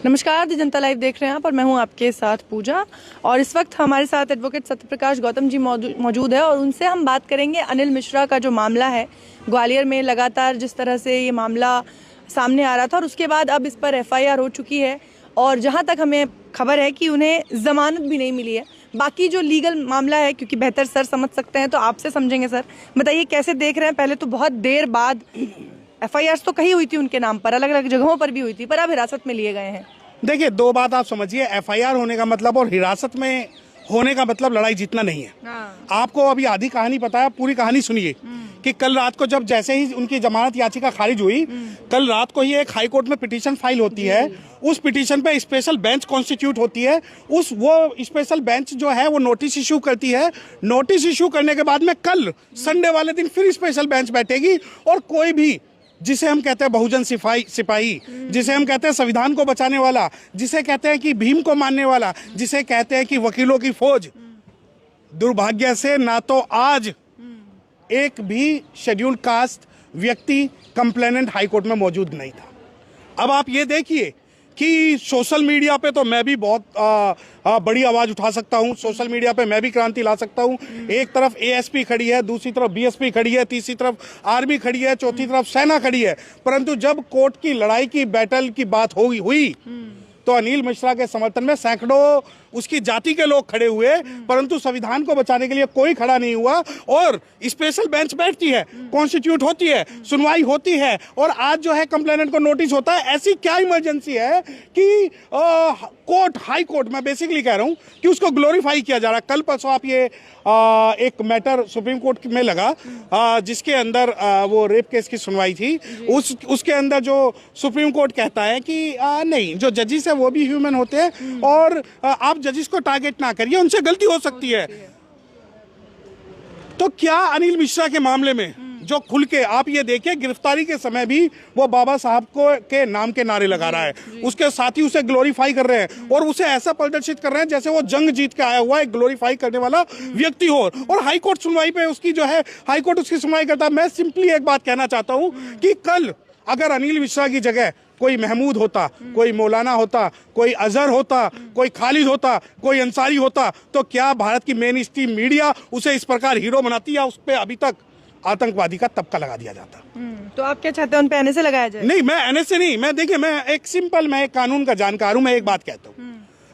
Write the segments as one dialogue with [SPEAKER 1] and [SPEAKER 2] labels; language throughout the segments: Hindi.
[SPEAKER 1] नमस्कार, दी जनता लाइव देख रहे हैं आप और मैं हूं आपके साथ पूजा। और इस वक्त हमारे साथ एडवोकेट सत्यप्रकाश गौतम जी मौजूद है और उनसे हम बात करेंगे अनिल मिश्रा का जो मामला है ग्वालियर में। लगातार जिस तरह से ये मामला सामने आ रहा था और उसके बाद अब इस पर FIR हो चुकी है और जहां तक हमें खबर है कि उन्हें जमानत भी नहीं मिली है। बाकी जो लीगल मामला है, क्योंकि बेहतर सर समझ सकते हैं, तो आपसे समझेंगे। सर बताइए कैसे देख रहे हैं? पहले तो बहुत देर बाद FIRs तो कहीं हुई थी उनके नाम पर, अलग अलग जगहों पर भी हुई थी, पर अब हिरासत में लिए गए हैं।
[SPEAKER 2] देखिए, दो बात आप समझिए, FIR होने का मतलब और हिरासत में होने का मतलब लड़ाई जीतना नहीं है। आपको अभी आधी कहानी पता है, पूरी कहानी सुनिए कि कल रात को जब जैसे ही उनकी जमानत याचिका खारिज हुई, कल रात को ही एक हाई कोर्ट में पिटीशन फाइल होती है। उस पिटीशन पे स्पेशल बेंच कॉन्स्टिट्यूट होती है। वो स्पेशल बेंच जो है वो नोटिस इशू करती है। नोटिस इशू करने के बाद में कल संडे वाले दिन फिर स्पेशल बेंच बैठेगी और कोई भी जिसे हम कहते हैं बहुजन सिपाही, जिसे हम कहते हैं संविधान को बचाने वाला, जिसे कहते हैं कि भीम को मानने वाला, जिसे कहते हैं कि वकीलों की फौज, दुर्भाग्य से ना तो आज एक भी शेड्यूल्ड कास्ट व्यक्ति कंप्लेनेंट हाईकोर्ट में मौजूद नहीं था। अब आप ये देखिए कि सोशल मीडिया पे तो मैं भी बहुत बड़ी आवाज उठा सकता हूं। सोशल मीडिया पे मैं भी क्रांति ला सकता हूं। एक तरफ ASP खड़ी है, दूसरी तरफ BSP खड़ी है, तीसरी तरफ आर्मी खड़ी है, चौथी तरफ सेना खड़ी है। परंतु जब कोर्ट की लड़ाई की बैटल की बात हुई तो अनिल मिश्रा के समर्थन में सैकड़ों उसकी जाति के लोग खड़े हुए, परंतु संविधान को बचाने के लिए कोई खड़ा नहीं हुआ। और स्पेशल बेंच बैठती है, कॉन्स्टिट्यूट होती है, सुनवाई होती है और आज जो है कंप्लेनेंट को नोटिस होता है। ऐसी क्या इमरजेंसी है कि कोर्ट, हाई कोर्ट, मैं बेसिकली कह रहा हूं कि उसको ग्लोरीफाई किया जा रहा है। कल परसों आप ये एक मैटर सुप्रीम कोर्ट में लगा जिसके अंदर वो रेप केस की सुनवाई थी। उसके अंदर जो सुप्रीम कोर्ट कहता है कि नहीं, जो जजेस है वो भी ह्यूमन होते हैं और आप जजेस को टारगेट ना करिए, उनसे गलती हो सकती है। तो क्या अनिल मिश्रा के मामले में जो खुल के आप ये देखिए, गिरफ्तारी के समय भी वो बाबा साहब को के नाम के नारे लगा रहा है, उसके साथी उसे ग्लोरीफाई कर रहे हैं और उसे ऐसा प्रदर्शित कर रहे हैं जैसे वो जंग जीत के आया हुआ एक ग्लोरीफाई करने वाला व्यक्ति हो। और हाईकोर्ट सुनवाई पे उसकी जो है, हाईकोर्ट उसकी सुनवाई करता है। मैं सिंपली एक बात कहना चाहता हूं कि कल अगर अनिल मिश्रा की जगह कोई महमूद होता, कोई मौलाना होता, कोई अजहर होता, कोई खालिद होता, कोई अंसारी होता, तो क्या भारत की मेन स्ट्रीम मीडिया उसे इस प्रकार हीरो बनाती या उस पर अभी तक आतंकवादी का तबका लगा दिया जाता?
[SPEAKER 1] तो आप क्या चाहते हैं, उन पे NSA लगाया जाए?
[SPEAKER 2] नहीं, मैं NSA नहीं, मैं देखिए, मैं एक कानून का जानकार हूं। मैं एक बात कहता हूं,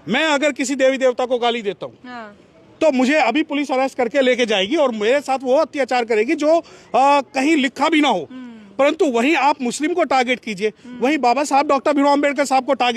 [SPEAKER 2] मैं अगर किसी देवी देवता को गाली देता हूं तो मुझे अभी पुलिस अरेस्ट करके लेके जाएगी और मेरे साथ वो अत्याचार करेगी जो कहीं लिखा भी ना हो। परंतु वहीं आप मुस्लिम को टारगेट कीजिए, वहीं बाबा साहब डॉक्टर भीमराव अम्बेडकर साहब को टारगेट